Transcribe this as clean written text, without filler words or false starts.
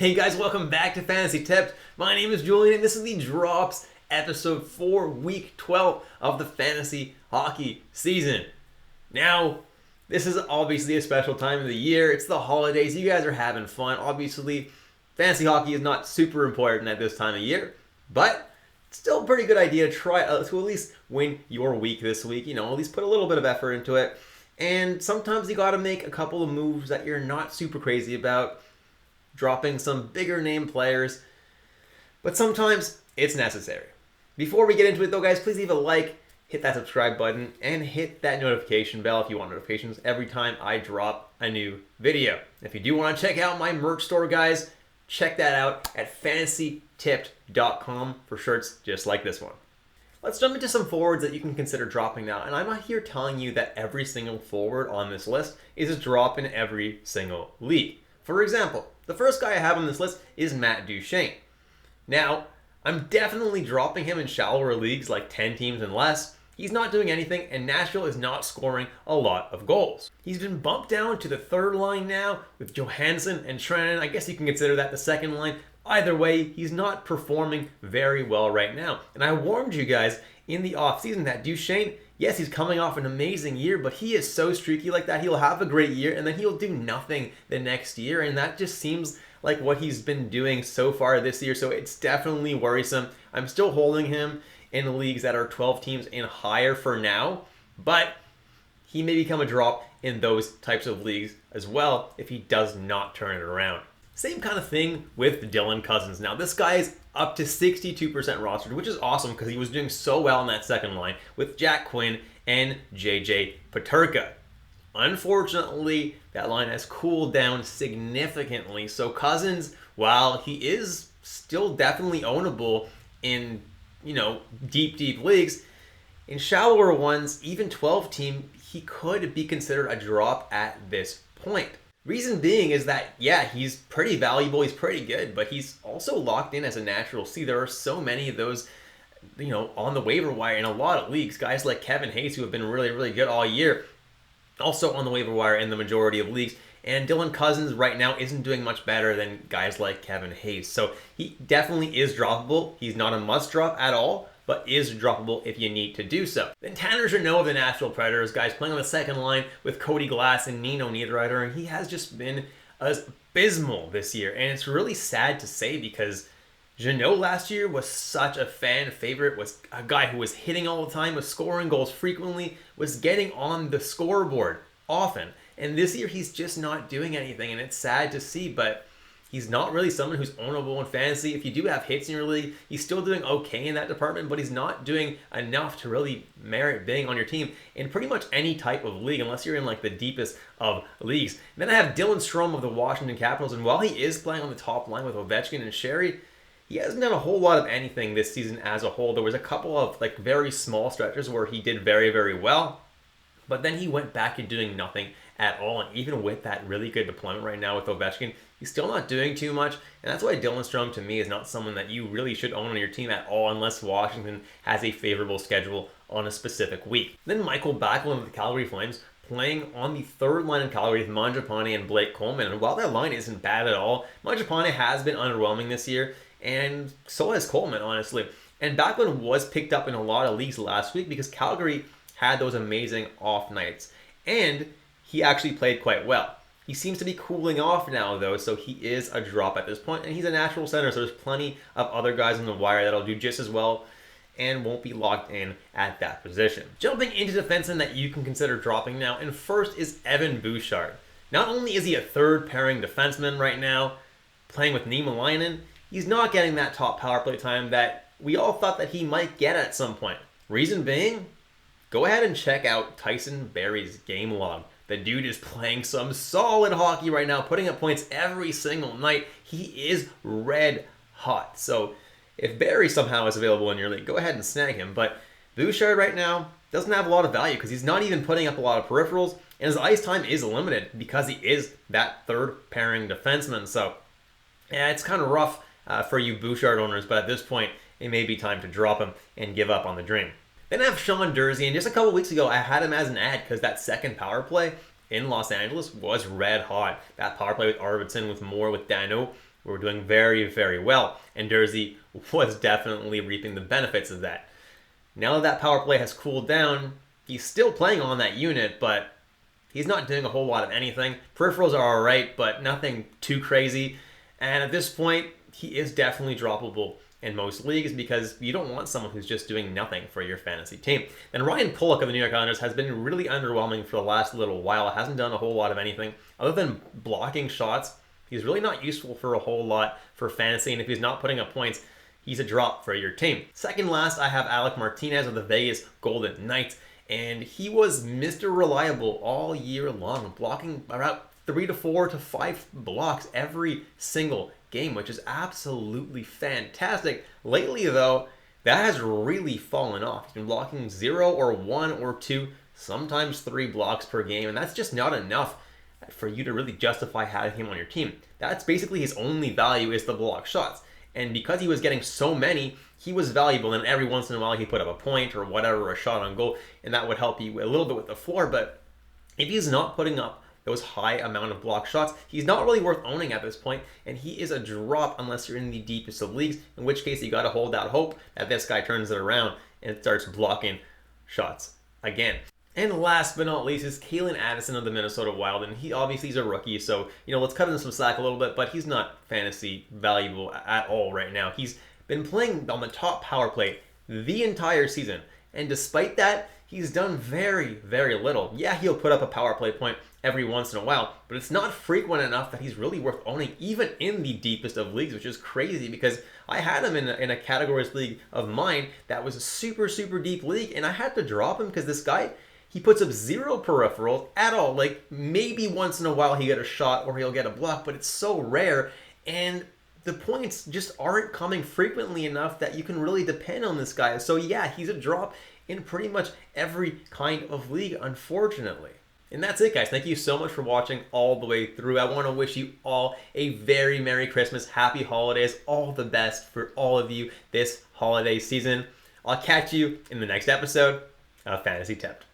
Hey guys, welcome back to Fantasy Tips. My name is Julian and this is the Drops episode 4, week 12 of the fantasy hockey season. Now, this is obviously a special time of the year. It's the holidays. You guys are having fun. Obviously, fantasy hockey is not super important at this time of year, but it's still a pretty good idea to try to at least win your week this week. You know, at least put a little bit of effort into it. And sometimes you got to make a couple of moves that you're not super crazy about, dropping some bigger name players, but sometimes it's necessary. Before we get into it though, guys, please leave a like, hit that subscribe button, and hit that notification bell if you want notifications every time I drop a new video. If you do want to check out my merch store, guys, check that out at fantasytipped.com for shirts just like this one. Let's jump into some forwards that you can consider dropping now. And I'm not here telling you that every single forward on this list is a drop in every single league. For example, the first guy I have on this list is Matt Duchene. Now, I'm definitely dropping him in shallower leagues like 10 teams and less. He's not doing anything, and Nashville is not scoring a lot of goals. He's been bumped down to the third line now with Johansson and Trennan. I guess you can consider that the second line. Either way, he's not performing very well right now. And I warned you guys in the offseason that Duchene, yes, he's coming off an amazing year, but he is so streaky like that. He'll have a great year, and then he'll do nothing the next year. And that just seems like what he's been doing so far this year. So it's definitely worrisome. I'm still holding him in leagues that are 12 teams and higher for now, but he may become a drop in those types of leagues as well if he does not turn it around. Same kind of thing with Dylan Cozens. Now, this guy is up to 62% rostered, which is awesome because he was doing so well in that second line with Jack Quinn and JJ Peterka. Unfortunately, that line has cooled down significantly. So Cozens, while he is still definitely ownable in, deep leagues, in shallower ones, even 12 team, he could be considered a drop at this point. Reason being is that, yeah, he's pretty valuable, he's pretty good, but he's also locked in as a natural C. There are so many of those, on the waiver wire in a lot of leagues. Guys like Kevin Hayes, who have been really, really good all year, also on the waiver wire in the majority of leagues. And Dylan Cozens right now isn't doing much better than guys like Kevin Hayes. So he definitely is droppable. He's not a must drop at all, but is droppable if you need to do so. Then Tanner Jeannot of the Nashville Predators, guys, playing on the second line with Cody Glass and Nino Niederreiter, and he has just been abysmal this year. And it's really sad to say because Jeannot last year was such a fan favorite, was a guy who was hitting all the time, was scoring goals frequently, was getting on the scoreboard often. And this year he's just not doing anything, and it's sad to see, but he's not really someone who's ownable in fantasy. If you do have hits in your league, he's still doing okay in that department, but he's not doing enough to really merit being on your team in pretty much any type of league, unless you're in like the deepest of leagues. And then I have Dylan Strome of the Washington Capitals, and while he is playing on the top line with Ovechkin and Sherry, he hasn't done a whole lot of anything this season as a whole. There was a couple of very small stretches where he did very, very well, but then he went back to doing nothing at all. And even with that really good deployment right now with Ovechkin, he's still not doing too much. And that's why Dylan Strome, to me, is not someone that you really should own on your team at all unless Washington has a favorable schedule on a specific week. Then Michael Backlund of the Calgary Flames, playing on the third line in Calgary with Mangiapane and Blake Coleman. And while that line isn't bad at all, Mangiapane has been underwhelming this year, and so has Coleman, honestly. And Backlund was picked up in a lot of leagues last week because Calgary had those amazing off nights. And he actually played quite well. He seems to be cooling off now, though, so he is a drop at this point, and he's a natural center, so there's plenty of other guys on the wire that'll do just as well and won't be locked in at that position. Jumping into defensemen that you can consider dropping now, and first is Evan Bouchard. Not only is he a third-pairing defenseman right now, playing with Niemelainen, he's not getting that top power play time that we all thought that he might get at some point. Reason being, go ahead and check out Tyson Barrie's game log. The dude is playing some solid hockey right now, putting up points every single night. He is red hot. So if Barrie somehow is available in your league, go ahead and snag him. But Bouchard right now doesn't have a lot of value because he's not even putting up a lot of peripherals, and his ice time is limited because he is that third pairing defenseman. So yeah, it's kind of rough for you Bouchard owners, but at this point, it may be time to drop him and give up on the dream. Then I have Sean Durzi, and just a couple weeks ago, I had him as an ad because that second power play in Los Angeles was red hot. That power play with Arvidsson, with Moore, with Dano, were doing very, very well, and Jersey was definitely reaping the benefits of that. Now that power play has cooled down, he's still playing on that unit, but he's not doing a whole lot of anything. Peripherals are alright, but nothing too crazy. And at this point, he is definitely droppable in most leagues because you don't want someone who's just doing nothing for your fantasy team. And Ryan Pulock of the New York Islanders has been really underwhelming for the last little while. Hasn't done a whole lot of anything other than blocking shots. He's really not useful for a whole lot for fantasy, and if he's not putting up points, he's a drop for your team. Second last, I have Alec Martinez of the Vegas Golden Knights, and he was Mr. Reliable all year long, blocking about 3 to 4 to 5 blocks every single game, which is absolutely fantastic. Lately, though, that has really fallen off. He's been blocking 0 or 1 or 2, sometimes 3 blocks per game, and that's just not enough for you to really justify having him on your team. That's basically his only value is the block shots. And because he was getting so many, he was valuable, and every once in a while he put up a point or whatever, a shot on goal, and that would help you a little bit with the floor. But if he's not putting up those high amount of block shots, he's not really worth owning at this point, and he is a drop unless you're in the deepest of leagues, in which case you got to hold out hope that this guy turns it around and starts blocking shots again. And last but not least is Kalen Addison of the Minnesota Wild, and he obviously is a rookie, so let's cut him some slack a little bit, but he's not fantasy valuable at all right now. He's been playing on the top power play the entire season, and despite that, he's done very, very little. Yeah, he'll put up a power play point every once in a while, but it's not frequent enough that he's really worth owning, even in the deepest of leagues, which is crazy because I had him in a categories league of mine that was a super, super deep league, and I had to drop him because this guy, he puts up 0 peripherals at all. Like, maybe once in a while he get a shot or he'll get a block, but it's so rare, and the points just aren't coming frequently enough that you can really depend on this guy. So yeah, he's a drop in pretty much every kind of league, unfortunately. And that's it, guys. Thank you so much for watching all the way through. I want to wish you all a very Merry Christmas, Happy Holidays, all the best for all of you this holiday season. I'll catch you in the next episode of Fantasy Tipped.